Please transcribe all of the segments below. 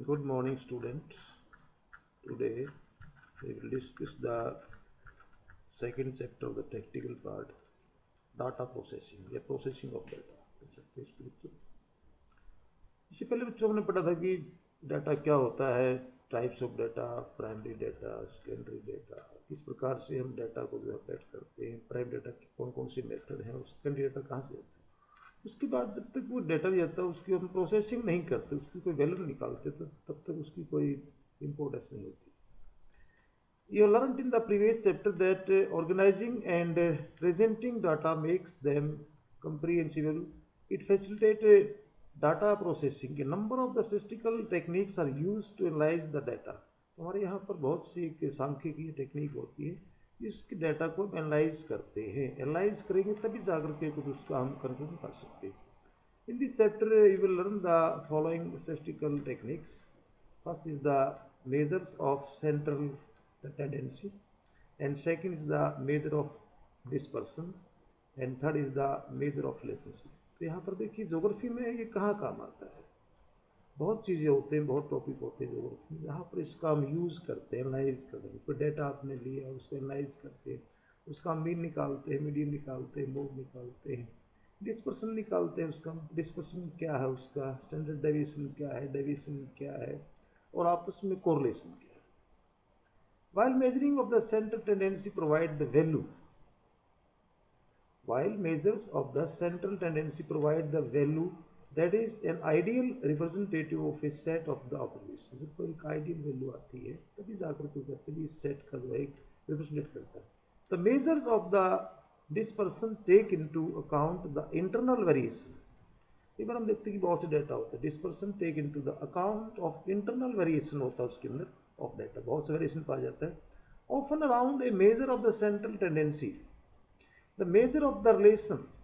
Good morning, students. Today we will discuss the second chapter of the technical part, data processing या processing of data कह सकते हैं इसको बच्चों। इससे पहले बच्चों ने पढ़ा था कि डाटा क्या होता है, types of data, primary data, secondary data, किस प्रकार से हम डाटा को जो है कलेक्ट करते हैं, प्राइमरी डाटा की कौन कौन सी मेथड हैं और सेकेंडरी डाटा कहाँ से जाते हैं। उसके बाद जब तक वो डाटा जाता है उसकी हम प्रोसेसिंग नहीं करते, उसकी कोई वैल्यू नहीं निकालते, तो तब तक उसकी कोई इम्पोर्टेंस नहीं होती। You learned in the previous chapter that organizing and presenting data makes them comprehensible. It facilitates data processing. A number of the statistical techniques are used to analyze the data. तो हमारे यहाँ पर बहुत सी एक सांख्यिकीय technique होती है जिसके डाटा को एनालाइज करते हैं। एनालाइज करेंगे तभी जाकर के कुछ उसका हम कंक्लूजन कर सकते हैं। In this chapter, you will learn the following statistical techniques. First is the measures of central tendency, and second is the measure of dispersion, and third is the measure of relationship. तो यहाँ पर देखिए geography में ये कहाँ काम आता है। बहुत चीज़ें होते हैं, बहुत टॉपिक होते हैं ज्योग्राफी में, जहाँ पर इसका हम यूज़ करते हैं, एनालाइज करते हैं। कोई डाटा आपने लिया उसको एनालाइज करते हैं, उसका मीन निकालते हैं, मीडियन निकालते हैं, मोड निकालते हैं, डिस्पर्सन निकालते हैं। उसका डिस्पर्सन क्या है, उसका स्टैंडर्ड डेविएशन क्या है, डेविएशन क्या है, और आपस में कोरिलेशन क्या है। While measuring of the central tendency provide the value, while measures of the central tendency provide the value that is an ideal representative of a set of the observations. जब कोई एक आइडियल वैल्यू आती है तभी जाकर के कहते हैं इस सेट का जो है रिप्रेजेंट करता है। The measures of the dispersion take into account the internal variation. एक बार हम देखते हैं कि बहुत से डाटा होता है, dispersion take into the account of internal variation होता है उसके अंदर ऑफ डाटा, बहुत से वेरिएशन पाया जाता है। Often around a major of the central tendency, the major of the relations,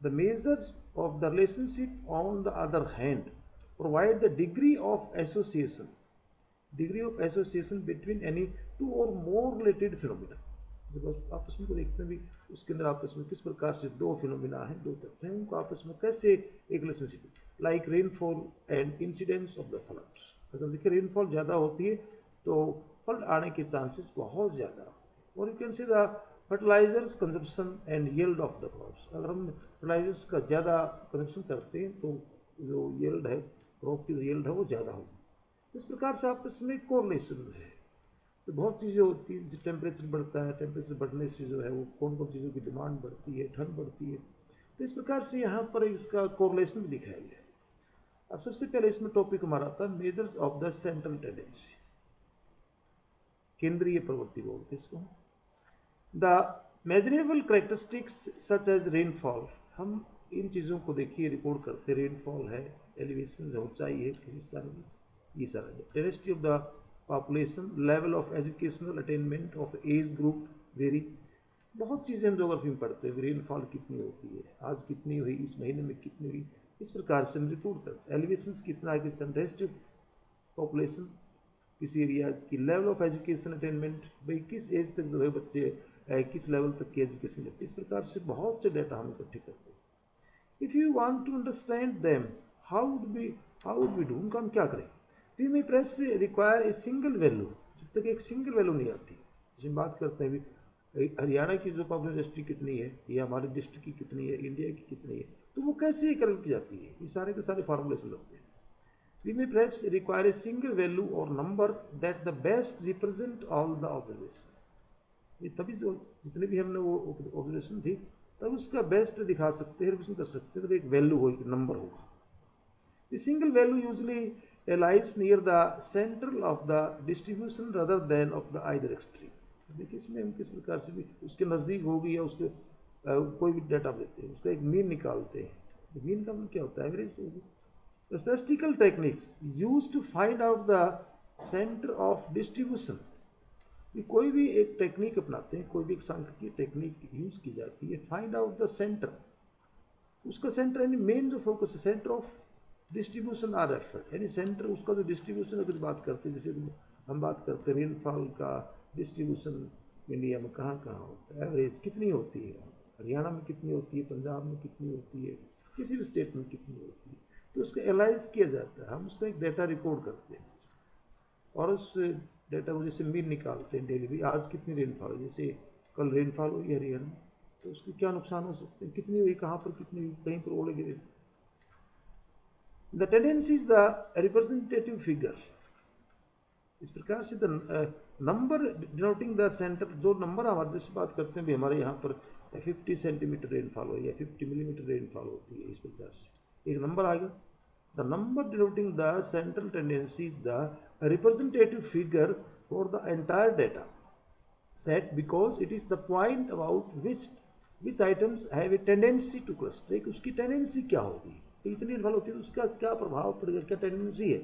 the measures of the relationship on the other hand provide the degree of association, degree of association between any two और more related phenomena. जब आपस में को देखते हैं भी उसके अंदर आपस में किस प्रकार से दो फिनोमिना हैं, दो तथ्य हैं, उनको आपस में कैसे एक relationship, like rainfall and incidence of the floods. अगर देखिए रेनफॉल ज़्यादा होती है तो फ्लड आने के चांसेस बहुत ज़्यादा होते हैं। और you can see the fertilisers consumption and yield of the crops. अगर हम फर्टिलाइजर्स का ज़्यादा कंजप्शन करते हैं तो जो यील्ड है, क्रॉप की यील्ड है वो ज़्यादा होगी। तो इस प्रकार से आपस में कोरिलेशन है। तो बहुत चीज़ें होती हैं, जैसे टेम्परेचर बढ़ता है, टेम्परेचर बढ़ने से जो है वो कौन कौन चीज़ों की डिमांड बढ़ती है, ठंड बढ़ती है। तो इस प्रकार से यहाँ पर इसका कोरिलेशन भी दिखाया गया है। अब सबसे पहले इसमें टॉपिक हमारा था measures of the central tendency, केंद्रीय प्रवृत्ति बोलते हैं इसको। The measurable characteristics such as rainfall, हम इन चीज़ों को देखिए रिकॉर्ड करते, रेनफॉल है, एलिवेशन ऊंचाई है किसी स्थान की, ये सारा density of the population, level of educational attainment of age group very. बहुत चीज़ें हम ज्योग्राफी में पढ़ते हैं, रेनफॉल कितनी होती है, आज कितनी हुई, इस महीने में कितनी हुई, इस प्रकार से हम रिपोर्ट करते हैं। एलिवेशन कितना है, किस डेंसिटी पॉपुलेशन किसी एरियाज की, लेवल ऑफ एजुकेशन अटेनमेंट, भाई किस एज तक जो है बच्चे किस लेवल तक की एजुकेशन लेते हैं। इस प्रकार से बहुत से डाटा हम इकट्ठे करते हैं। If you want to understand them how would be do, उनका हम क्या करें। We may perhaps require a single value, जब तक एक सिंगल वैल्यू नहीं आती। जैसे हम बात करते हैं भी हरियाणा की जो पॉपुलर डिस्ट्रिक्ट कितनी है या हमारे डिस्ट्रिक्ट की कितनी है, इंडिया की कितनी है, तो वो कैसे कैलकुलेट की जाती है, ये सारे के सारे फार्मूले में लगते हैं। We may perhaps require a single value और number that the best represent all the observation. ये तभी जो जितने भी हमने वो ऑब्जर्वेशन थी तब उसका बेस्ट दिखा सकते हैं, रिप्रेजेंट कर सकते हैं, तब एक वैल्यू होगी, नंबर होगा। The single value usually lies near the central of the distribution rather than of the either extreme। देखिए इसमें हम किस प्रकार से भी उसके नज़दीक होगी या उसके कोई भी डाटा लेते हैं, उसका एक मीन निकालते हैं। मीन का मतलब क्या होता है, एवरेज होगी। The statistical techniques used to find out the center of distribution, कोई भी एक टेक्निक अपनाते हैं, कोई भी एक सांख्यिकीय टेक्निक यूज की जाती है, फाइंड आउट द सेंटर, उसका सेंटर यानी मेन जो फोकस है, centre of distribution our effort, यानी सेंटर उसका जो डिस्ट्रीब्यूशन अगर बात करते हैं, जैसे हम बात करते हैं रेनफॉल का डिस्ट्रीब्यूशन इंडिया में कहाँ कहाँ होता है, एवरेज कितनी होती है, हरियाणा में कितनी होती है, पंजाब में कितनी होती है, किसी भी स्टेट में कितनी होती है। तो उसका एनालाइज किया जाता है, हम उसका एक डेटा रिकॉर्ड करते हैं और उस डेटा को जैसे मीन निकालते हैं डेली भी, आज कितनी रेनफॉल है, जैसे कल रेनफॉल हुई हरियाणा में, तो उसके क्या नुकसान हो सकते हैं, कितनी हुई, कहाँ पर कितनी हुई, कहीं पर ओले गिरे। The tendency is the representative figure. इस प्रकार से the number denoting the centre, जो नंबर हमारे जैसे बात करते हैं भी हमारे यहाँ पर 50 सेंटीमीटर रेनफॉल हो या 50 मिलीमीटर रेनफॉल होती है, इस प्रकार से एक नंबर आएगा। The number denoting the central tendency is the representative figure for the entire data set because it is the point about which items have a tendency two cluster. एक उसकी tendency क्या होगी, तो इतनी रेनफॉल होती है तो उसका क्या प्रभाव पड़ेगा, क्या टेंडेंसी है।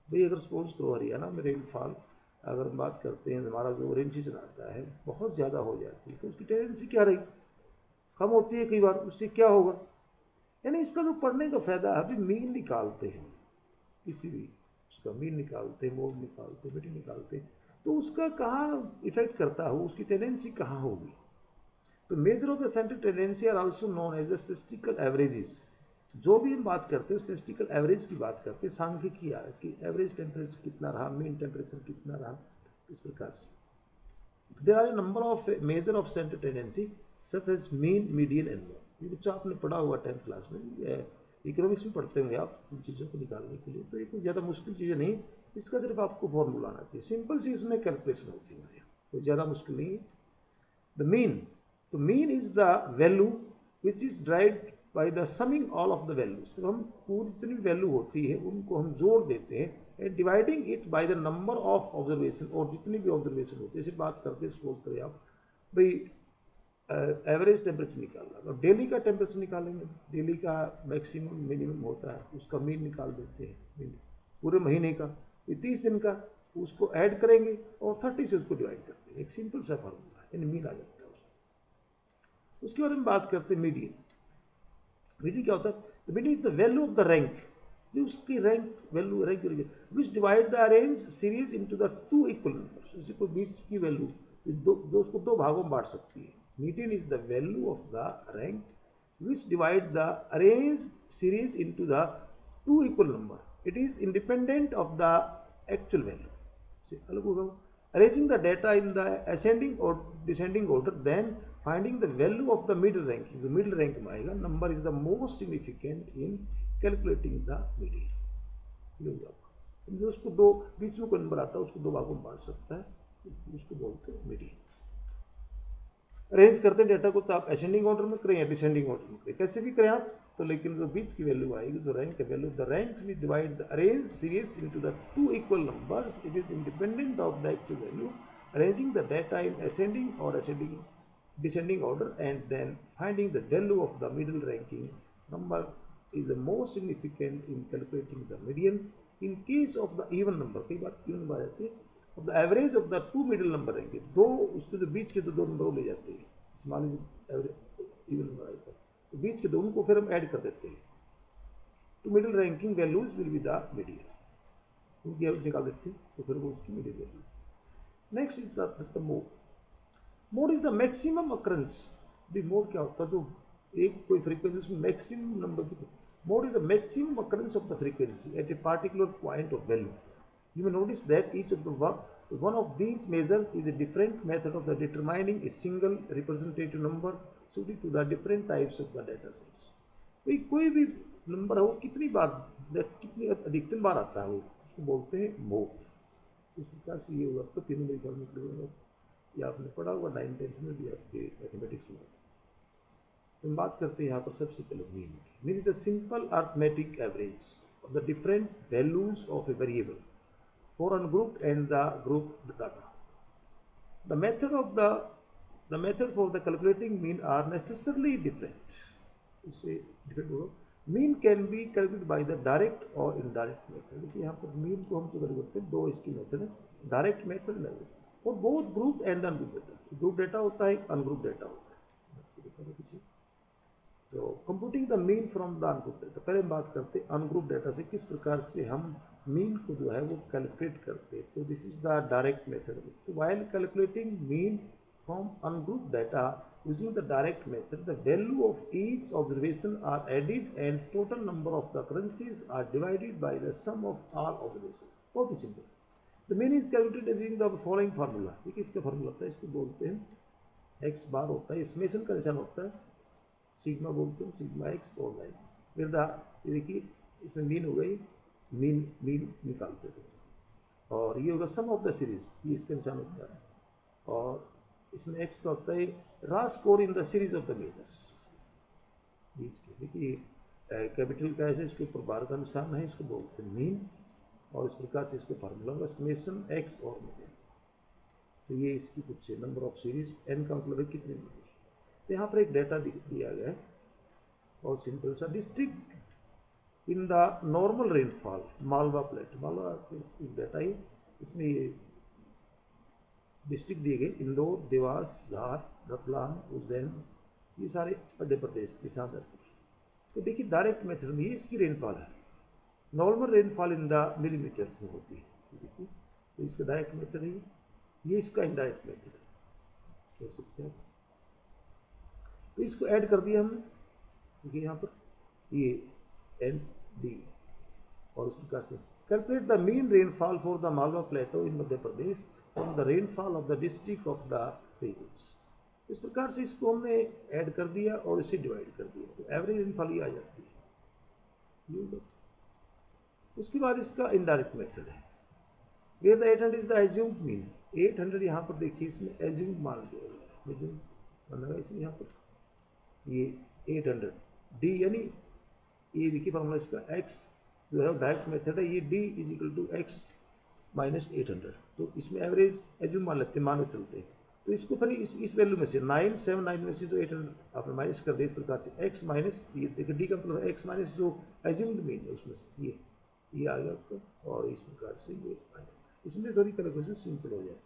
भाई अगर सपोज करो हरियाणा में रेनफॉल अगर हम बात करते हैं, हमारा जो रेन सीजन आता है बहुत ज़्यादा हो जाती है, तो उसकी टेंडेंसी क्या रहेगी, कम होती है कई बार, उससे क्या होगा। यानी इसका जो पढ़ने का फ़ायदा है, अभी मीन निकालते हैं किसी भी, उसका मीन निकालते हैं, मोड निकालते हैं, मीडियन निकालते हैं, तो उसका कहाँ इफेक्ट करता हो, उसकी टेंडेंसी कहाँ होगी। तो measure of the central tendency are also known as the statistical averages. जो भी हम बात करते हैं स्टैटिस्टिकल एवरेज की बात करते हैं, सांख्यिकी कि एवरेज टेम्परेचर कितना रहा, मीन टेम्परेचर कितना रहा, इस प्रकार से। There are a number of measure of central tendency such as mean, median and mode. ये बच्चा आपने पढ़ा हुआ 10th क्लास में, इकोनॉमिक्स में पढ़ते होंगे आप इन चीज़ों को निकालने के लिए, तो ये कोई ज़्यादा मुश्किल चीज़ें नहीं, इसका सिर्फ आपको फॉर्मूला आना चाहिए, सिंपल सी इसमें कैलकुलेशन होती है, कोई ज़्यादा मुश्किल नहीं है। द मीन, तो mean is the value which is derived by the summing all of the values. तो हम पूरी जितनी वैल्यू होती है उनको हम जोड़ देते हैं and dividing it by the number of observation, और जितनी भी ऑब्जर्वेशन होती है, जैसे बात करते हैं सपोज करें आप भाई एवरेज टेम्परेचर निकालना, और डेली का टेम्परेचर निकालेंगे, डेली का मैक्सिमम मिनिमम होता है, उसका मीन निकाल देते हैं, पूरे महीने का 30 दिन का, उसको ऐड करेंगे और 30 से उसको डिवाइड करते हैं, एक सिंपल सा फार्मूला है, मीन आ जाता है उसको। उसके बाद हम बात करते हैं मीडियन। मीडियन क्या होता है, median is the value of the rank, उसकी rank value, rank which divide the arrange series into the two equal numbers. जैसे कोई 20 की वैल्यू जो उसको दो भागों में बांट सकती है। Median is the value of the rank which divide the arranged series into the two equal number. It is independent of the actual value. See, अलग होगा। Arranging the data in the ascending or descending order, then finding the value of the middle rank. जो middle rank में आएगा, number is the most significant in calculating the median. ये होगा। जो उसको दो 20 में कोई नंबर आता है उसको दो भागों में बांट सकता है, उसको बोलते हैं मीडियन। अरेंज करते हैं डेटा को, तो आप असेंडिंग ऑर्डर में करें या डिसेंडिंग ऑर्डर में करें, कैसे भी करें आप, तो लेकिन जो बीच की वैल्यू आएगी, जो रैंक है value, the rank we divide the arrange series into the two equal numbers, it is independent of the actual value, arranging the data in ascending और descending order and then finding the value of the middle ranking number is the most significant in calculating the median. In case of the even number, कई बार even number आ जाते हैं, of the average of the two middle number रहेंगे, दो उसके जो बीच के दो number ले जाते हैं, मान लीजिए एवरेज इवन नंबर आएगा तो बीच के दोनों को फिर हम ऐड कर देते हैं, तो middle ranking values will be the median, उनकी एवरेज निकाल देते हैं तो फिर वो उसकी median value. Next is the mode. Mode is the maximum occurrence. भी मोड क्या होता है, जो एक कोई फ्रीक्वेंसी उसमें मैक्सिमम नंबर की, mode is the maximum occurrence of the frequency at a particular point of value. You may notice that each of the one of these measures is a different method of the determining a single representative number suited to the different types of the data sets. भाई कोई भी number है वो कितनी बार, कितनी अधिकतम बार आता है, वो उसको बोलते हैं मोड। इस प्रकार से ये होगा, आपका तीनों मेरे ख्याल में क्लियर होगा, ये आपने पढ़ा होगा 9th-10th में भी आपके मैथमेटिक्स में। तो हम बात करते हैं यहाँ पर सबसे पहले mean. Mean is the simple arithmetic average of the different values of a variable for ungrouped and the grouped data. The method for the calculating mean are necessarily different. Mean can be calculated by the direct or indirect method. देखिए यहाँ पर mean को हम जो calculate करते हैं, दो इसकी मेथड है, डायरेक्ट मेथड और both group and ungroup data. Group data होता है, अनग्रुप डेटा होता है। तो computing the mean from the ungroup data, पहले हम बात करते हैं अनग्रुप डेटा से किस प्रकार से हम मीन को जो है वो कैलकुलेट करते हैं। तो this is the direct method. While calculating mean from ungroup data using the direct method, the value of each observation are added and total number of the occurrences are divided by the sum of all observations. बहुत ही simple. The mean is calculated using the following formula. ये किसका formula होता है? इसको बोलते हैं x बार होता है, समेशन का निशान होता है, सिग्मा बोलते हैं, सिग्मा x और y. फिर ये देखिए इसमें मीन हो गई, मीन निकालते थे, और ये होगा सम ऑफ द सीरीज, ये इसका निशान होता है, और इसमें x का होता है रा score in the series of the measures. देखिए कैपिटल का ऐसे इसके ऊपर बार का निशान है, इसको बोलते हैं मीन, और इस प्रकार से इसका फार्मूला होगा समेशन x और मेजर. तो ये इसकी कुछ नंबर ऑफ सीरीज, n का मतलब है कितने मेजर. तो यहाँ पर एक डाटा दिया गया है और सिंपल सा district in the normal rainfall Malwa plate, Malwa data ही, इसमें ये डिस्ट्रिक्ट दिए गए इंदौर, देवास, धार, रतलाम, उज्जैन, ये सारे मध्य प्रदेश के साथ. तो देखिए डायरेक्ट मेथड में ये इसकी रेनफॉल है, normal rainfall in the millimetres में होती है. देखिए तो इसका डायरेक्ट मेथड है, ये इसका इनडायरेक्ट मेथड है, देख सकते हैं. तो इसको ऐड कर दिया हमने, देखिए यहाँ पर ये एन डी, और इस प्रकार से calculate the mean rainfall for the Malwa plateau in Madhya Pradesh from the rainfall of the district of the regions. इस प्रकार से इसको हमने ऐड कर दिया और इसे डिवाइड कर दिया, तो एवरेज रेनफॉल ये आ जाती है. उसके बाद इसका इनडायरेक्ट मेथड है, where the 800 is the assumed mean. 800 यहाँ पर देखिए इसमें एज्यूम्ड मान लिया गया है, एज्यूम्ड माना गया इसमें यहाँ पर ये 800 डी, यानी ये देखिए फॉर्मूला इसका x जो है डायरेक्ट मेथड है, ये d is equal to x minus 800. तो इसमें एवरेज एज्यूम मान लेते हैं, मान के चलते हैं. तो इसको फिर इस वैल्यू में से 979 में से जो 800 आपने माइनस कर दिया, इस प्रकार से x माइनस ये देखिए d का मतलब है x माइनस जो एज्यूम्ड मीन है उसमें से ये आ गया आपको, और इस प्रकार से ये आ जाता है. इसमें थोड़ी कैलकुलेशन सिंपल हो जाती है,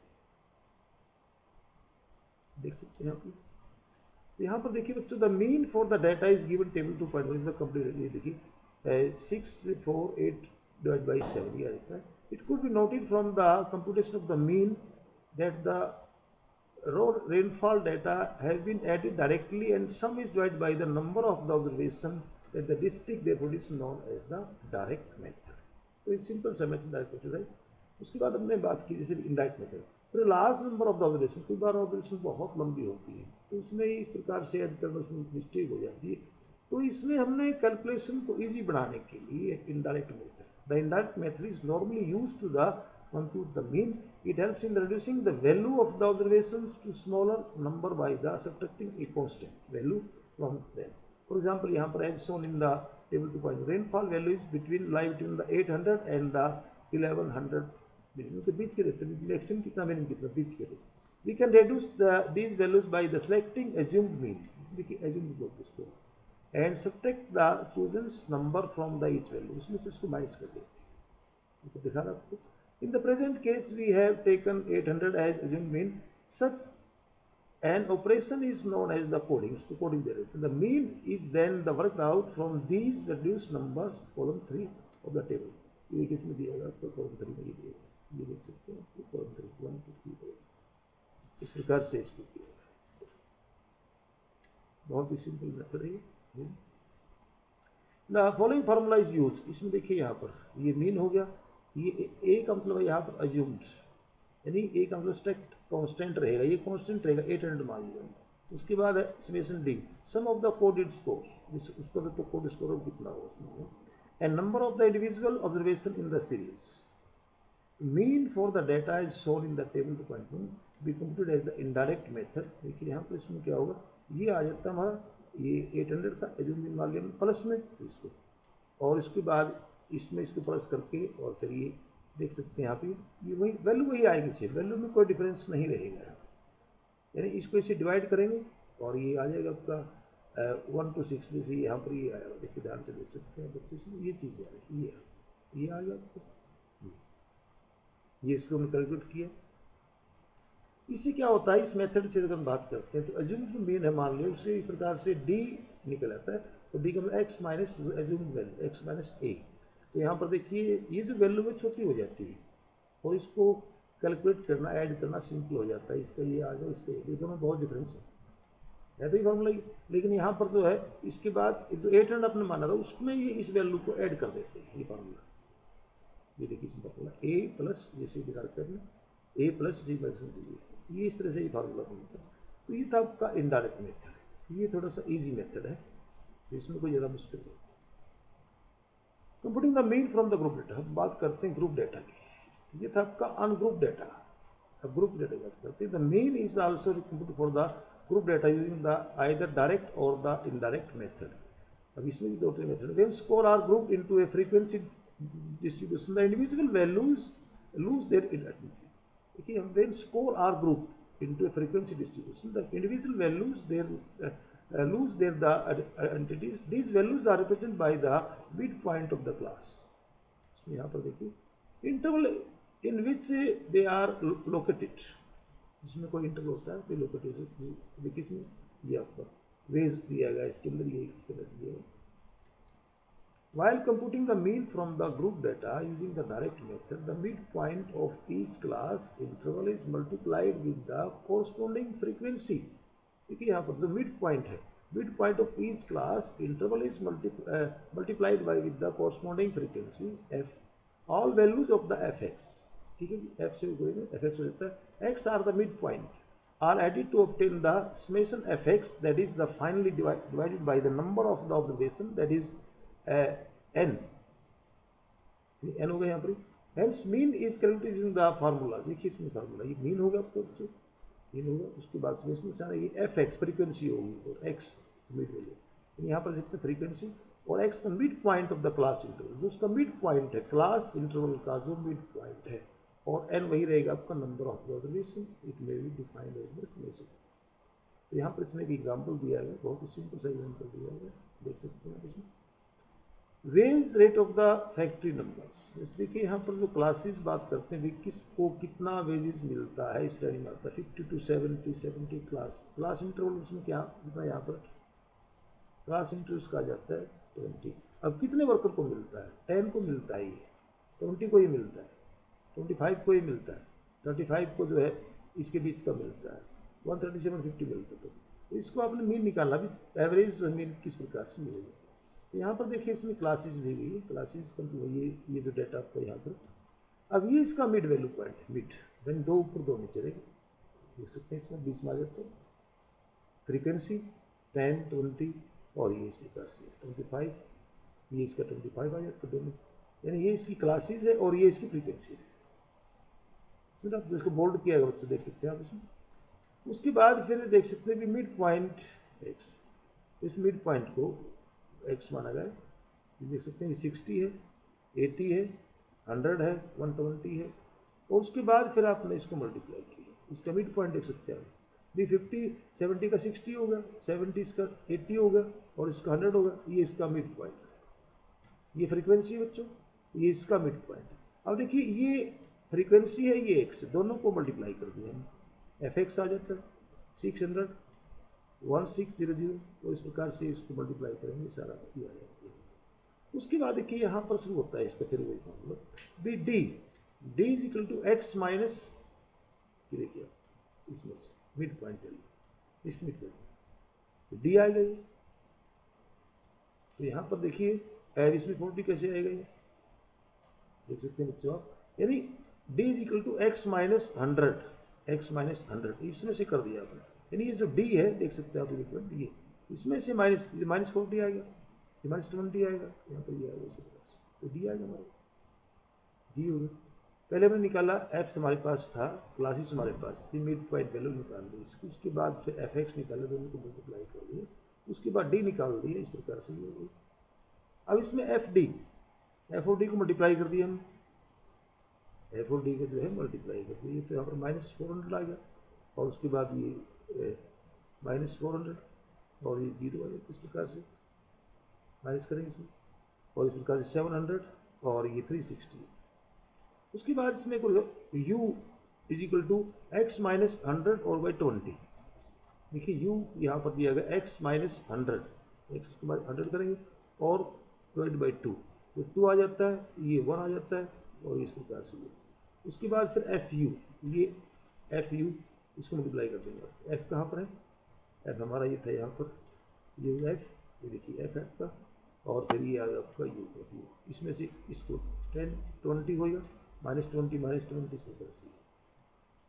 देख सकते हैं आप. तो यहाँ पर देखिए बच्चों, the mean for the data is given table 2.1 is the complete. ये देखिए 648 डिवाइड बाई 7 ये आ जाता है. It could be noted from the computation of the mean that the raw rainfall data have been added directly and sum is divided by the number of the observation that the district therefore is known as the direct method. तो एक simple सा method direct method है. उसके बाद हमने बात की जैसे इनडायरेक्ट मेथड. फिर large number of the observation, कई बार ऑब्जर्वेशन बहुत लंबी होती है, तो उसमें इस प्रकार से ऐड करना उसमें मिस्टेक हो जाती है. तो इसमें हमने कैलकुलेशन को ईजी बनाने के लिए indirect method, the indirect method is normally use to the compute the mean. It helps in reducing the value of the observations to smaller number by the subtracting a constant value from them. For example, यहाँ पर as shown in the table 2.0, rainfall value is lie between the 800 and the 1100 millimetre के बीच के रहते हैं. Maximum कितना, minimum कितना, बीच के रहते हैं. We can reduce these values by the selecting assumed mean. देखिए assumed बोलते इसको, and subtract the chosen number from the each value. उसमें से इसको माइनस कर देते हैं. तो दिखा रहा आपको. In the present case, we have taken 800 as assumed mean. Such an operation is known as the coding. So coding there. The mean is then the worked out from these reduced numbers, column 3 of the table. ये किसमें दिया गया आपको, column 3 में ये दिया गया, ये देख सकते हैं आपको column 3 1 2 3 इस प्रकार से इसको किया गया. बहुत ही सिंपल मेथड है ये. The following formula is used. इसमें देखिए यहाँ पर ये मीन हो गया, ये ए का मतलब है यहाँ पर अज्यूम्ड, यानी ए का मतलब स्ट्रिक्ट कांस्टेंट रहेगा, ये कांस्टेंट रहेगा 800 मान लिया. उसके बाद है summation D, sum of the coded scores, उसका तो कोड स्कोर कितना हो उसमें, and number of the individual observation in the series. Mean for the data is shown in the table 2.1 be computed as the indirect method. देखिए यहाँ पर इसमें क्या होगा, ये आ जाता है हमारा, ये 800 था एज्यूम मीन मान लिया प्लस में इसको, और इसके बाद इसमें इसको प्लस करके, और फिर ये देख सकते हैं यहाँ पे ये वही वैल्यू वही आएगी, सेम वैल्यू में कोई डिफरेंस नहीं रहेगा. यानी इसको इसे डिवाइड करेंगे और ये आ जाएगा आपका 1 to 6, जैसे यहाँ पर ये आया, देखिए ध्यान से देख सकते हैं बच्चों, इसमें ये चीज़ आएगी, ये आ गया आपको, ये इसको हमने कैलकुलेट किया. इससे क्या होता है, इस मेथड से अगर हम बात करते हैं तो अज्यूम जो मीन है मान लिया, उससे इस प्रकार से डी निकल आता है. तो डी का मतलब X minus assume value X minus A. तो यहाँ पर देखिए ये जो वैल्यू है छोटी हो जाती है, और इसको कैलकुलेट करना, ऐड करना सिंपल हो जाता है. इसका ये आ गया, इसका ये दोनों बहुत डिफरेंस है. है तो ये फार्मूला ही, लेकिन यहाँ पर जो है इसके बाद जो 800 आपने माना था उसमें ये इस वैल्यू को ऐड कर देते हैं, ये फार्मूला, ये देखिए इसमें फार्मूला ए प्लस, जैसे दिखा रखते हैं ए प्लस जी मैक्सिमम दीजिए, ये इस तरह से ये फार्मूला बनता है। तो ये था आपका इनडायरेक्ट मेथड, ये थोड़ा सा इजी मेथड है, तो इसमें कोई ज़्यादा मुश्किल नहीं। Computing the mean from the group data, हम बात करते हैं ग्रुप डेटा की, ये था आपका अनग्रुप डेटा। अब ग्रुप डेटा की बात करते हैं, the mean is also compute for the group data using the either direct और द इनडायरेक्ट मेथड। अब इसमें भी 2-3 method, when score are grouped into a frequency distribution, the individual values lose their identity. Okay, when score are grouped into a frequency distribution, the individual values lose their entities. These values are represented by the midpoint of the class. इसमें यहाँ पर देखिए interval in which they are located, इसमें कोई interval होता है तो located, देखिए इसमें ये आपका वेज दिया गया, इसके अंदर ये इस तरह से दिया गया। While computing the mean from the group data using the direct method, the midpoint of each class interval is multiplied with the corresponding frequency. देखिए यहाँ पर जो midpoint है, midpoint of each class interval is multiplied by with the corresponding frequency f. All values of the fx, ठीक है जी, f से करेंगे fx हो जाता है, x are the midpoint are added to obtain the summation fx, that is the finally divided by the number of the observation, that is n हो गया यहाँ पर। Hence mean is calculated using the formula, देखिए इसमें formula, ये mean होगा आपका बच्चों, मीन होगा, उसके बाद समेशन सारा ये एफ एक्स फ्रीक्वेंसी होगी और एक्स मिड वैल्यू, यहाँ पर देखते हैं फ्रीक्वेंसी और एक्स का mid point of the class interval, जो उसका मिड पॉइंट है क्लास इंटरवल का जो मिड पॉइंट है, और एन वही रहेगा आपका number of the observation, it may be defined as the summation. तो यहाँ पर इसमें एक एग्जाम्पल दिया गया, बहुत ही सिंपल सा एग्जाम्पल दिया गया, देख सकते हैं इसमें wage rate of the factory numbers. देखिए यहाँ पर जो क्लासेस बात करते हैं, किसको कितना वेजेस मिलता है इस श्रेणी में आता है 50 to 70 क्लास इंटरवल, उसमें क्या कितना यहाँ पर क्लास इंटरवल कहा जाता है 20। अब कितने वर्कर को मिलता है, 10 को मिलता है, ये 20 को ही मिलता है, 25 को ही मिलता है, 35 को जो है इसके बीच का मिलता है, 13750 मिलता है। तो इसको आपने मीन निकालना भी, एवरेज जो मीन किस प्रकार से मिलेगा। तो यहाँ पर देखिए इसमें क्लासेज दी गई है, क्लासेज मतलब ये जो डाटा आपका यहाँ पर, अब ये इसका मिड वैल्यू पॉइंट है, मिड यानी 2 ऊपर 2 नीचे रहेगा, देख सकते हैं इसमें 20 में आ जाता है, फ्रीक्वेंसी 10 20 और ये इस प्रकार से 25, ये इसका 25 आ जाता है दोनों, यानी ये इसकी क्लासेज है और ये इसकी फ्रीक्वेंसीज है। फिर आप जिसको बोल्ड किया गया बच्चों देख सकते हैं आप इसमें। उसके बाद फिर देख सकते हैं कि मिड पॉइंट एक्स, इस मिड पॉइंट को एक्स माना गया, देख सकते हैं 60 है, 80 है, 100 है, 120 है, और उसके बाद फिर आपने इसको मल्टीप्लाई किया, इसका मिड पॉइंट देख सकते हैं आप भी 50 70 का 60 होगा, 70 इसका 80 होगा और इसका 100 होगा, ये इसका मिड पॉइंट है, ये फ्रीक्वेंसी है बच्चों, ये इसका मिड पॉइंट है। अब देखिए ये फ्रीक्वेंसी है, ये एक्स, दोनों को मल्टीप्लाई कर दिया हमने, एफ एक्स आ जाता है 600 1600, और इस प्रकार से इसको मल्टीप्लाई करेंगे सारा ये आ जाता है। उसके बाद देखिए यहाँ पर शुरू होता है इसका फिर वही formula B D is equal to X minus, ये देखिए इसमें से मिड पॉइंट वैल्यू, इसकी मिड वैल्यू डी आएगा ये, तो यहाँ पर देखिए एव इसमें 40 कैसे आएगा ये देख सकते हैं बच्चों आप, यानी D is equal to X minus 100 इसमें से कर दिया आपने, यानी ये जो डी है देख सकते हैं आप, ये इसमें से -40 आएगा, ये -20 आएगा, यहाँ पर ये आएगा इसी प्रकार से, तो डी आएगा हमारा, डी होगा। पहले हमने निकाला एफ हमारे पास था, क्लासेस हमारे पास थी, मिड पॉइंट वैल्यू निकाल दी इसकी, उसके बाद फिर एफ एक्स निकाला, दोनों को मल्टीप्लाई कर दिया, उसके बाद डी निकाल दिया, इस प्रकार से ये होगी। अब इसमें एफ और डी को मल्टीप्लाई कर दिया हम, एफ और डी को जो है मल्टीप्लाई कर दिया, तो यहाँ पर -400 आ गया, और उसके बाद ये -400 और ये 0 आएगा, इस प्रकार से माइनस करेंगे इसमें, और इस प्रकार से 700 और ये 360। उसके बाद इसमें u is equal to X minus 100 और बाई 20, देखिए u यहाँ पर दिया गया x माइनस 100, एक्स के बाद 100 करेंगे और डिवाइड बाई 2, तो 2 आ जाता है, ये 1 आ जाता है, और इस प्रकार से ये। उसके बाद फिर एफ यू, ये एफ यू इसको मल्टीप्लाई कर देंगे, एफ कहाँ पर है एफ हमारा ये था यहाँ पर, ये एफ, ये देखिए एफ है आपका, और फिर ये आ गया आपका यू एफ यू। इसमें से इसको 10 20 होगा, -20 -20 इसमें कैसे।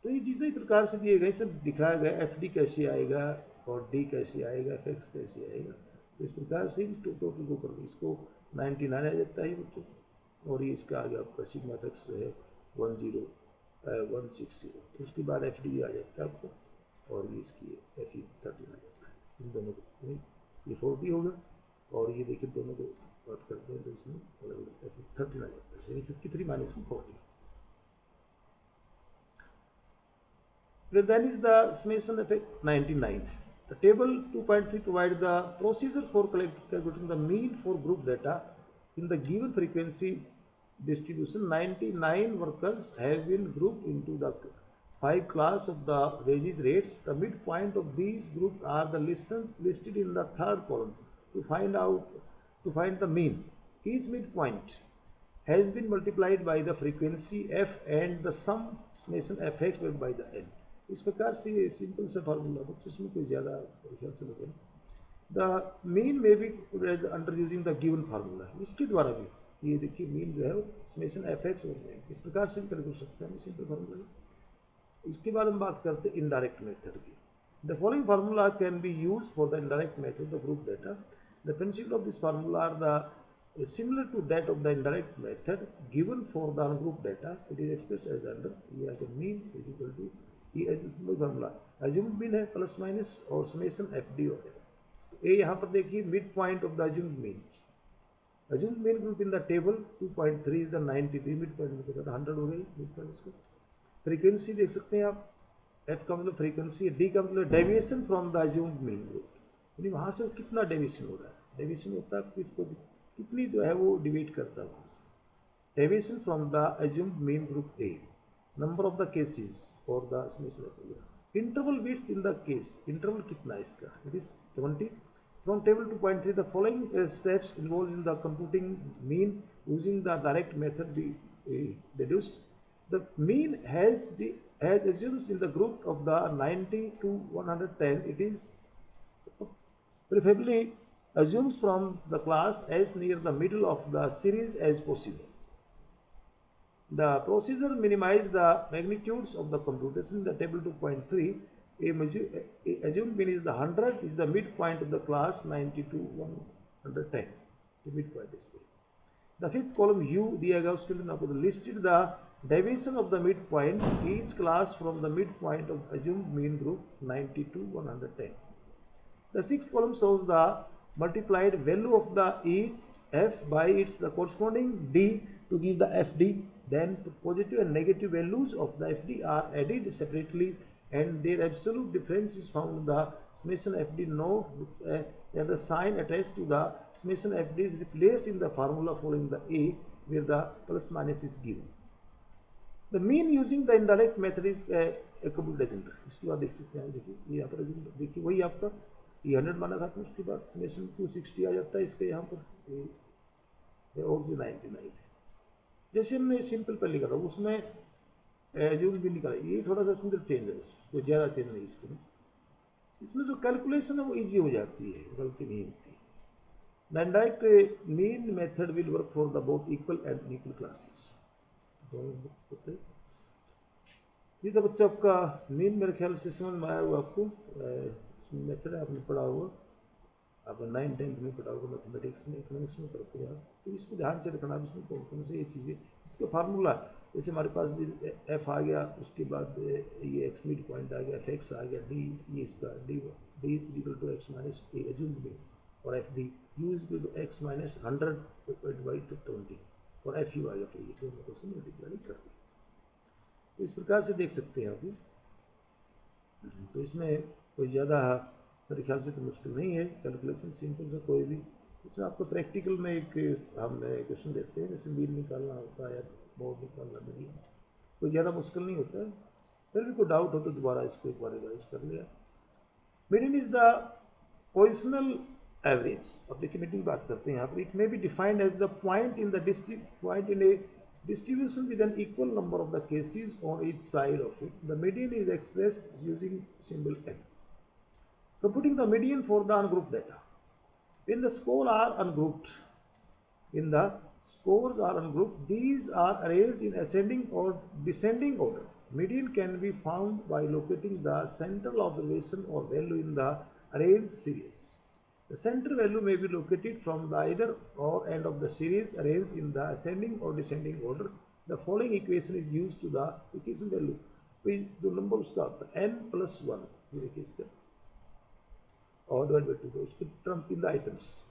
तो ये जिस प्रकार से दिए गए इसमें दिखाया गया एफ डी कैसे आएगा और डी कैसे आएगा, एफ एक्स कैसे आएगा। तो इस प्रकार से टोटल को कर, इसको 99 आ जाता है बच्चों, और ये इसका आ गया आपका सिग्मा एफ एक्स जो है 160। उसके बाद एफ डी आ जाता है आपको, और ये इसकी एफ ई 13 आ जाता है। इन दोनों को ये 40 होगा, और ये देखिए दोनों को बात करते हैं तो इसमें अलग अलग एफ ई 13 आ जाता है, यानी 53 माइनस में 40। Where then is the summation effect 99. The table 2.3 provides the procedure for calculating the mean for group data in the given frequency distribution. 99 workers have been grouped into the 5 class of the wages rates. The midpoint of these groups are the listed in the third column. To find the mean, each midpoint has been multiplied by the frequency f and the sum summation fx divided by the n. इस प्रकार से ये simple सा formula है, तो इसमें कोई ज़्यादा ख्याल से लगे। द मीन में भी under using the given formula, इसके द्वारा भी ये देखिए मीन जो है वो समेशन एफ एक्स और एन, इस प्रकार से भी कर सकते हैं सिंपल फार्मूला। इसके बाद हम बात करते हैं इनडायरेक्ट मेथड की। The following formula can be use for the indirect method the group data. The principle of this formula are the similar to that of the indirect method given for the group data. It is expressed as under ये the mean is equal to ये formula assumed mean है plus minus और summation F D हो गया। ए यहाँ पर देखिए mid point of the assumed mean, assumed mean group in the table 2.3 is the 93, mid point में 100 हो गई मिड पॉइंट। इसको फ्रीक्वेंसी देख सकते हैं आप, एफ का मतलब फ्रीक्वेंसी, डी का मतलब deviation from the assumed mean group, यानी वहाँ से कितना डेविएशन हो रहा है। डेविएशन होता है किसको, कितनी जो है वो डिवाइड करता है वहाँ से। Deviation from the assumed mean group A, number of the cases और the summation. Interval width in the case, interval कितना है इसका, it is 20। From table 2.3 the following steps involve in the computing mean using the direct method be deduced. The mean has assumes in the group of the 90 to 110. It is preferably assumes from the class as near the middle of the series as possible. The procedure minimize the magnitudes of the computation. The table 2.3, a assumed mean is the 100 is the midpoint of the class 90 to 110. The midpoint is there. The fifth column U दिया गया, उसके अंदर आपको listed the deviation of the midpoint each class from the midpoint of assumed mean group 90 to 110. The sixth column shows the multiplied value of the each f by its the corresponding d to give the fd. Then positive and negative values of the fd are added separately and their absolute difference is found in the summation fd. Note that the sign attached to the summation fd is replaced in the formula following the a where the plus minus is given. The mean using the indirect method is a computation. इसके बाद देख सकते हैं, देखिए ये यहाँ पर देखिए वही आपका ये 100 माना था, उसके बाद समेशन 260 आ जाता है इसका यहाँ पर, और जो 99 है। जैसे हमने सिंपल पर लिखा था उसमें एज्यूम भी निकाला, ये थोड़ा सा सिंगल चेंज है, कोई ज़्यादा चेंज नहीं इसके। इसमें जो कैलकुलेशन है वो इजी हो जाती है, गलती नहीं होती। The indirect mean method will work for the both equal and unequal classes. ये तो बच्चा आपका मीन मेरे ख्याल से समझ में आया हुआ आपको, इसमें मेथड है आपने पढ़ा हुआ, आपने 9th 10th में पढ़ा होगा, मैथमेटिक्स में इकोनॉमिक्स में पढ़ते हैं आप, तो इसको ध्यान से रखना। इसमें कौन कौन से ये चीज़ें, इसका फार्मूला जैसे हमारे पास भी एफ आ गया, उसके बाद ये एक्स मिड पॉइंट आ गया, एफ एक्स आ गया, डी ये इसका D equal to X minus A assumed mean, और F D U equal to X minus 100 by 20, और एफ यू आ गया, फिर ये दोनों को से मल्टीप्लाई कर दिया। तो इस प्रकार से देख सकते हैं आप। तो इसमें कोई ज़्यादा मेरे ख्याल से तो मुश्किल नहीं है, कैलकुलेशन सिंपल सा कोई भी। इसमें आपको प्रैक्टिकल में एक हम क्वेश्चन देते हैं, जैसे मीन निकालना होता है या मोड निकालना, मीडियन, कोई ज़्यादा मुश्किल नहीं होता है। फिर भी कोई डाउट हो तो दोबारा इसको एक बार रिवाइज कर लिया। Median is the positional average. अब देखिए मीडियन की बात करते हैं यहाँ पर। It may be defined as the point in the point in a distribution with an equal number of the cases on each side of it. The median is expressed using symbol n. Computing the median for the ungrouped data. When the scores are ungrouped, these are arranged in ascending or descending order. Median can be found by locating the central observation or value in the arranged series. The center value may be located from the either or end of the series arranged in the ascending or descending order. The following equation is used to the equation value. जो number उसका होता है n+1, ये देखिए इसका, और divide by 2 तो उसके टर्म इन द आइटम्स.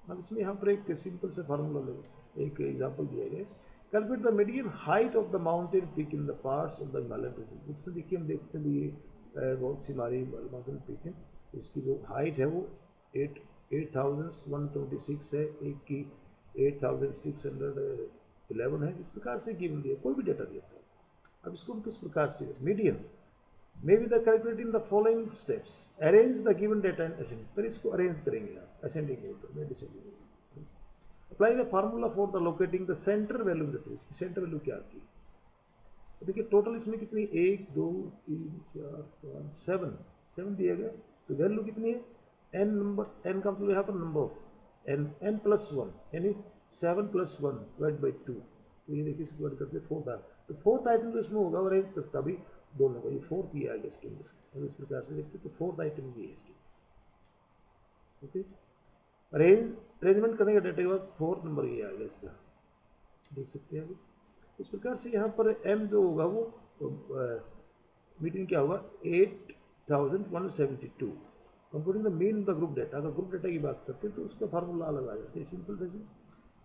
अब इसमें यहाँ पर एक सिंपल से फार्मूला लगे, एक एग्जांपल दिया गया. Calculate the median height of the mountain peak in the parts of the Himalayan region. उसमें देखिए हम देखते हैं ये बहुत सी हमारी माउंटेन पीक है, इसकी जो हाइट है वो 8126 है, एक की 8611 है. इस प्रकार से गिवन दिया, कोई भी डेटा दिया था. अब इसको हम किस प्रकार से median may be the calculate in the following steps. Arrange the given data in ascending, फिर इसको अरेंज करेंगे आप असेंडिंग ऑर्डर में, descending order. Apply the formula for the locating the centre value in the series. Centre value क्या आती है, तो देखिए टोटल इसमें कितनी 1 2 3 4 5 7 दिए गए. तो वैल्यू कितनी है, n नंबर, n का मतलब यहाँ पर नंबर ऑफ n+1 यानी 7 + 1 डिवाइड बाई 2. तो ये देखिए इसको डिवाइड करते 4 था. तो फोर्थ आइटम जो इसमें होगा वो अरेंज करता भी दोनों का, ये फोर्थ ये आ गया इसके अंदर. अगर इस प्रकार से देखते तो फोर्थ आइटम ये है इसकी. ओके, अरेंजमेंट करने का डेटा के बाद फोर्थ नंबर ये आ गया इसका, देख सकते हैं अभी. इस प्रकार से यहाँ पर m जो होगा वो मीडियन क्या होगा 8172. Computing the mean the group data. अगर ग्रुप डेटा की बात करते हैं तो उसका फार्मूला अलग आ जाता है, सिंपल था इसमें.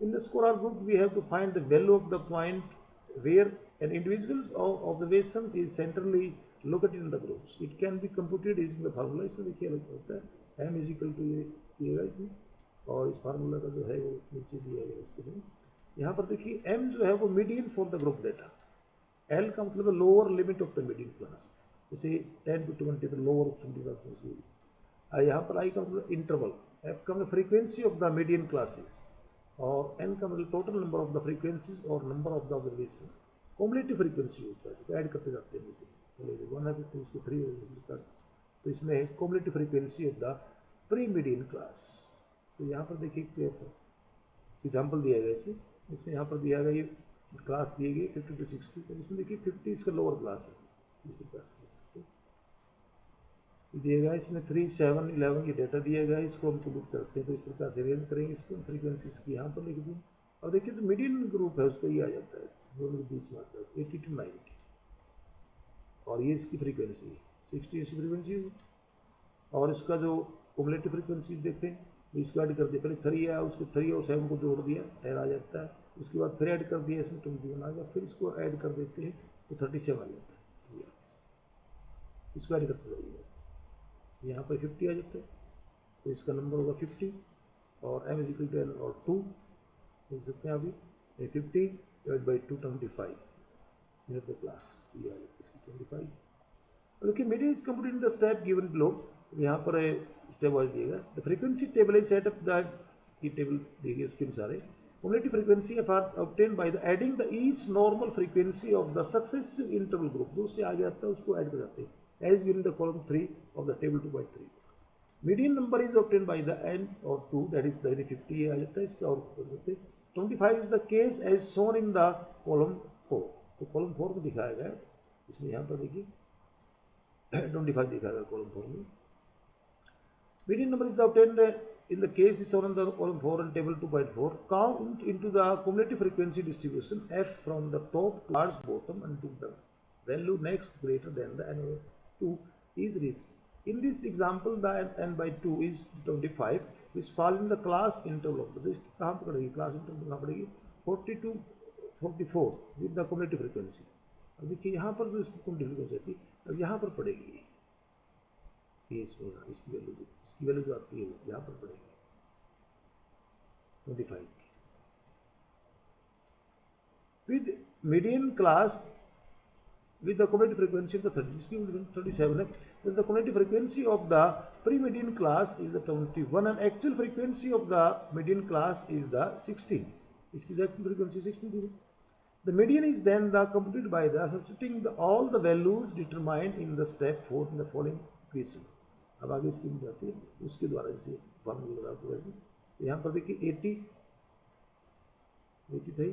In the score group we have to find the value of the point where an individual's observation is centrally located in the groups. It can be computed using the formula. इसमें देखिए अलग होता है, m = ये दिएगा इसमें, और इस formula का जो है वो नीचे दिया गया इसके में. यहाँ पर देखिए m जो है वो median for the group data. l का मतलब है lower limit of the median class, जैसे 10 to 20 तो लोअर ऑप्शन की क्लास. यहाँ पर i का मतलब इंटरवल, f का मतलब frequency of the median classes, और n का मतलब total number of the frequencies और number of the observation. Cumulative frequency होता है जो ऐड करते जाते हैं, जैसे 1 है तो उसको 3 हो जाए. तो इसमें cumulative frequency of the pre median class. तो यहाँ पर देखिए एग्जाम्पल दिया गया इसमें यहाँ पर दिया गया ये क्लास दिए गए 50 to 60. तो इसमें देखिए 50 इसका लोअर क्लास है, इस प्रकार से देख सकते हैं. दिएगा इसमें 3 7 11 ये डेटा दिया गया, इसको हम कंप्यूट करते हैं. तो इस प्रकार से अरेंज करेंगे इसको, फ्रीक्वेंसी इसकी यहाँ पर लिख दूँ. और देखिए जो मीडियन ग्रुप है उसका ये आ जाता है, दोनों के बीच में आता है 80 to 90, और ये इसकी फ्रीक्वेंसी है 60 इसकी फ्रीक्वेंसी है. और इसका जो कुमुलेटिव फ्रीक्वेंसी देखते हैं, इसको ऐड कर दिया, पहले 3 है उसको 3 और 7 को जोड़ दिया 10 आ जाता है. उसके बाद फिर ऐड कर दिया इसमें 21 आ गया, फिर इसको ऐड कर देते हैं तो 37 आ जाता है. इसको ऐड करते जाइए, यहाँ पर 50 आ जाता है, तो इसका नंबर होगा 50, और m = 10 और 2 देख सकते हैं अभी 50 divide by 2 25 minute the class, ये आ जाता है इसकी 25. देखिए median is computed in the step given below. यहाँ पर स्टेप वाइज दिएगा. The frequency table is set up that, ये टेबल दिए उसके अनुसार है. Cumulative frequency are obtained by the adding the each normal frequency of the successive interval group. जो उससे आगे आता है उसको ऐड कर जाते हैं, as given in the column 3 of the table 2.3. Median number is obtained by the n or 2, that is the 50 आ जाता है इसका, और 25 is the case as shown in the column 4. तो column 4 में दिखाया गया है, इसमें यहाँ पर देखिए 25 दिखाया गया column 4 में. Median number is obtained in the case is shown in the column 4 and table 2.4. Count into the cumulative frequency distribution f from the top towards bottom until the value next greater than the n over 2 is reached. In this example, the n by 2 is 25, which falls in the class interval of the. कहाँ पड़ेगी class interval कहाँ पड़ेगी 40 to 44 with the cumulative frequency. अब देखिए यहाँ पर जो इसकी cumulative frequency आती है, अब यहाँ पर पड़ेगी ये, इसमें इसकी वैल्यू जो आती है वो यहाँ पर पड़ेगी 25 with median class with the cumulative frequency of the 30, इसकी 37 है. Thus the cumulative frequency of the pre-median class is the 21 and actual frequency of the median class is the 16. इसकी actual frequency 16 थी. The median is then computed by the substituting all the values determined in the step 4 in the following equation. अब आगे scheme जाती है उसके द्वारा जैसे formula लगा पूरा इसमें। यहाँ पर देखिए 80 था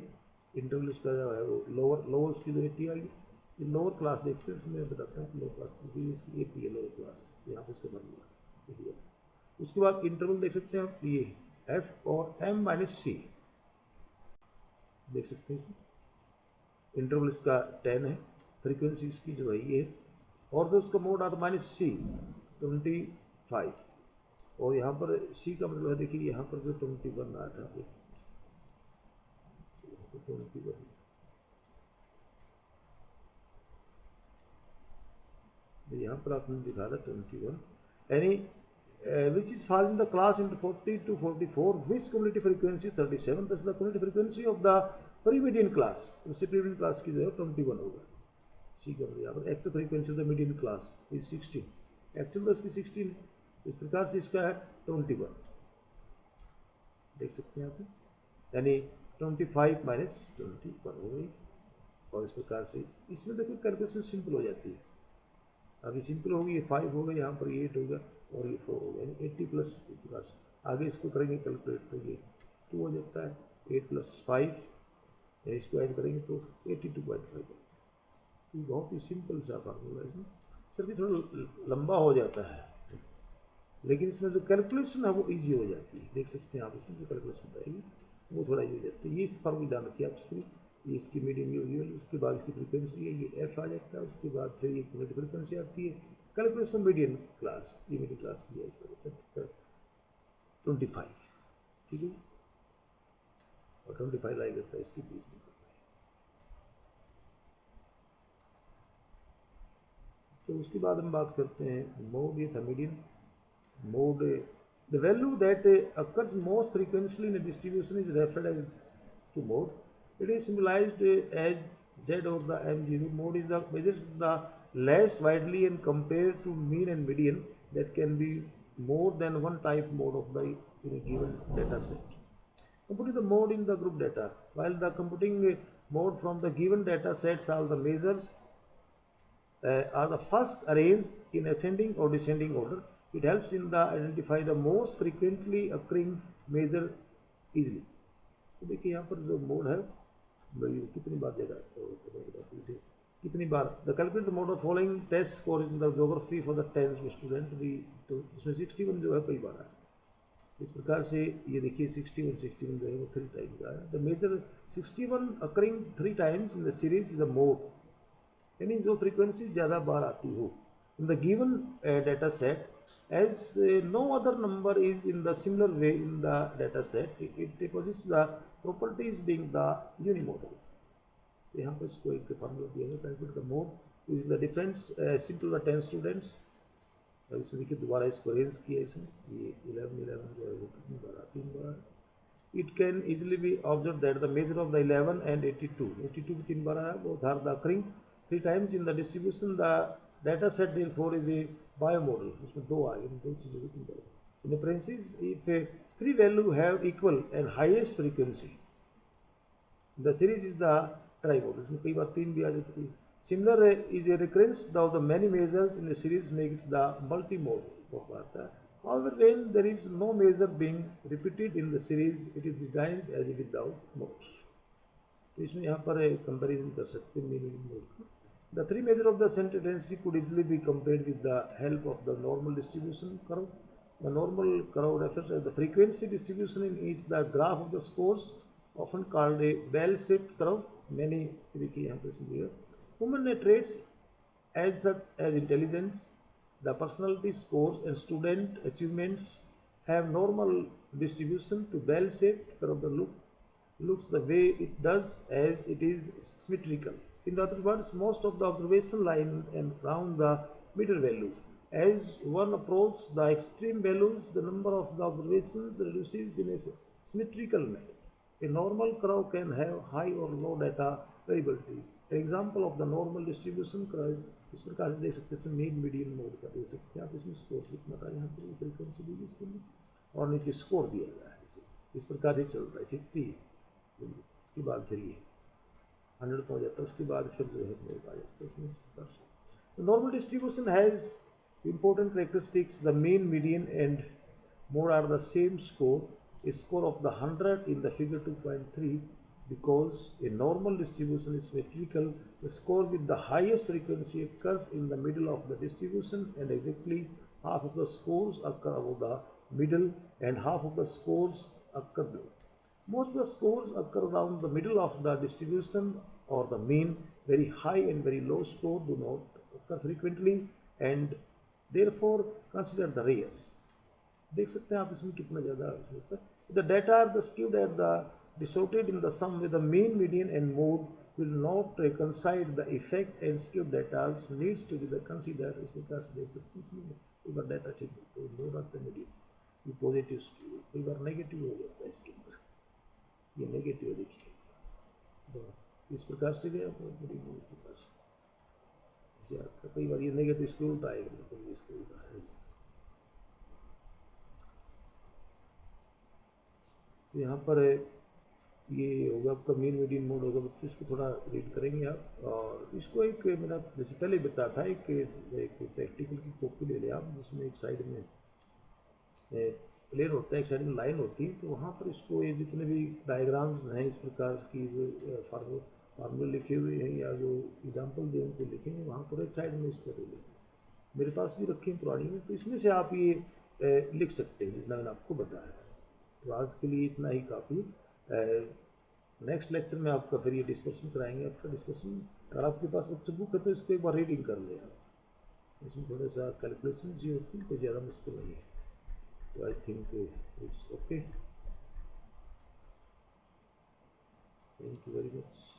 इंटरवल इसका जो है वो लोअर उसकी जो 80 आ गई। ये लोअर क्लास देखते हैं, उसमें मैं बताता हूँ लोअर क्लास इसीलिए इसकी 80 है लोअर क्लास, यहाँ पर इसका फॉर्मूला 80 है। उसके बाद इंटरवल देख सकते हैं आप, ये एफ और एम माइनस सी देख सकते हैं इसमें। इंटरवल इसका 10 है, फ्रीक्वेंसी इसकी जो है ये है, और जो उसका मोड आता माइनस सी 25, और यहाँ पर सी का मतलब है देखिए यहाँ पर जो 21 आया था 21, यहाँ पर आपने दिखा था 21 any which is fall in the class into 40 to 44 which cumulative frequency 37, thus the cumulative frequency of the pre-median class, उससे pre-median class की जो है 21 होगा। सी का यहाँ पर actual frequency of the median class is 16, actual तो इसकी 16 है, इस प्रकार से इसका है 21 देख सकते हैं आप, यानी 25 माइनस 21 हो गई। और इस प्रकार से इसमें देखिए कैलकुलेशन सिंपल हो जाती है, अभी सिंपल होगी, ये 5 होगा, यहाँ पर ये 8 होगा और ये 4 होगा, यानी 80 प्लस इस प्रकार से आगे इसको करेंगे कैलकुलेट तो ये 2 हो जाता है, 8 प्लस 5 इसको ऐड करेंगे तो 82.5। तो बहुत ही सिंपल सा फार्मूला है इसमें, सर कि थोड़ा लंबा हो जाता है लेकिन इसमें जो कैलकुलेशन है वो इजी हो जाती है, देख सकते हैं आप इसमें जो कैलकुलेशन बताएगी वो थोड़ा इजी हो जाती है। ये इस फार्मूला ध्यान रखिए आप इसको, ये इसकी मीडियम यूनियन, उसके बाद इसकी फ्रीक्वेंसी है ये एफ आ जाता है, उसके बाद फिर ये फ्रीक्वेंसी आती है, कैलकुलेशन मीडियम क्लास, ये मीडियम क्लास की है 25, ठीक है, और 25 लाई करता है इसके बीच में। तो उसके बाद हम बात करते हैं मोड, ये था median mode. The value that occurs most frequently in distribution is referred as to mode. It is symbolized as Z over the M0. Mode is the measures the less widely and compared to mean and median that can be more than one type mode of the in a given data set. Computing the mode in the group data. While the computing mode from the given data sets, all the measures are the first arranged in ascending or descending order. It helps in the identify the most frequently occurring measure easily. तो देखिए यहाँ पर जो mode है भाई कितनी बार देगा, कितनी बार the calculate mode of following test score in the geography for the 10th student भी, तो इसमें 61 जो है कई बार है, इस प्रकार से ये देखिए 61 जो है वो 3 टाइम का है। The measure 61 occurring 3 times in the series the mode, यानी जो फ्रीक्वेंसी ज़्यादा बार आती हो in the given data set as no other number is in the similar way in the data set, it possesses the properties being the unimodal. तो यहाँ पर इसको एक फार्मूला दिया गया calculate the mode is the difference simple the 10 students. अब इसमें देखिए दोबारा इसको अरेंज किया इसमें, ये 11 जो है वो कितनी बार 3 बार। It can easily be observe that the major of the 11 and 82 भी 3 बार आया, both are the occurring 3 times in the distribution. The data set therefore is a bimodal, उसमें 2 आ गए, 2 चीज़ों की 3 बार। इन parentheses if 3 value have equal and highest frequency, the series is the trimodal, इसमें कई बार 3 भी आ जाती है। Similar is a recurrence of the many measures in the series make it the multimodal आता है। However, when there is no measure being repeated in the series, it is designed as a without modes। तो इसमें यहाँ पर comparison कर सकते हैं mean mode का। The 3 measures of the center tendency could easily be compared with the help of the normal distribution curve. The normal curve refers to the frequency distribution in each the graph of the scores, often called a bell-shaped curve. Many human traits as such as intelligence, the personality scores and student achievements have normal distribution to bell-shaped curve. The looks the way it does as it is symmetrical. In other words, most of the observation line and around the middle value. As one approaches the extreme values, the number of the observations reduces in a symmetrical manner. A normal curve can have high or low data variabilities. An example of the normal distribution curve इस प्रकार से देख सकते हैं, इसमें mean median mode का देख सकते हैं आप, इसमें स्कोर कितना था, यहाँ पर फ्रीक्वेंसी दी इसके लिए और नीचे स्कोर दिया गया है, इस प्रकार से चलता है। 50 उसके बाद फिर ये 100 हो जाता है, उसके बाद फिर जो है मोड आ जाता है इसमें। Normal distribution has Important characteristics: the mean, median, and mode are the same score. A score of the 100 in the figure 2.3, because a normal distribution is symmetrical. The score with the highest frequency occurs in the middle of the distribution, and exactly half of the scores occur above the middle and half of the scores occur below. Most of the scores occur around the middle of the distribution or the mean. Very high and very low score do not occur frequently and therefore consider the rares. देख सकते हैं आप इसमें कितना ज़्यादा होता है. The data are the skewed at the distorted in the sum with the mean, median and mode will not reconcile the effect, and skewed data needs to be the considered. इस प्रकार से देख सकते हैं इसमें कई बार डाटा ठीक होता है, मोड आता है मीडियम, ये पॉजिटिव स्क्यू, कई बार नेगेटिव हो जाता है इसके अंदर, ये नेगेटिव देखिए, तो इस प्रकार से गया पूरी प्रकार से ऐसे आता है. कई बार ये नेगेटिव स्क्यू उल्टा आएगा, बिल्कुल ये स्क्यू उल्टा है. तो यहाँ पर ये होगा आपका मीन, मीडियन, मोड होगा. बच्चों इसको थोड़ा रीड करेंगे आप, और इसको एक मैंने जैसे पहले बताया था, एक प्रैक्टिकल की कॉपी ले लें आप, जिसमें एक साइड में प्लेन होता है, एक साइड में लाइन होती है. तो वहाँ पर इसको ये जितने भी डायग्राम्स हैं इस प्रकार की जो फार्मूले लिखे हुए हैं या जो एग्जाम्पल दे उनको लिखेंगे वहाँ पर एक साइड में इसको लिखें. मेरे पास भी रखे हैं पुरानी में, तो इसमें से आप ये लिख सकते हैं जितना मैंने आपको बताया. तो आज के लिए इतना ही काफ़ी. नेक्स्ट लेक्चर में आपका फिर ये डिस्कशन कराएंगे. आपका डिस्कशन अगर आपके पास बच्चों बुक है तो इसको एक बार रीडिंग कर लें आप. इसमें थोड़ा सा कैलकुलेशन जो होती है कोई ज़्यादा मुश्किल नहीं है. तो I think it's okay. Thank you very much.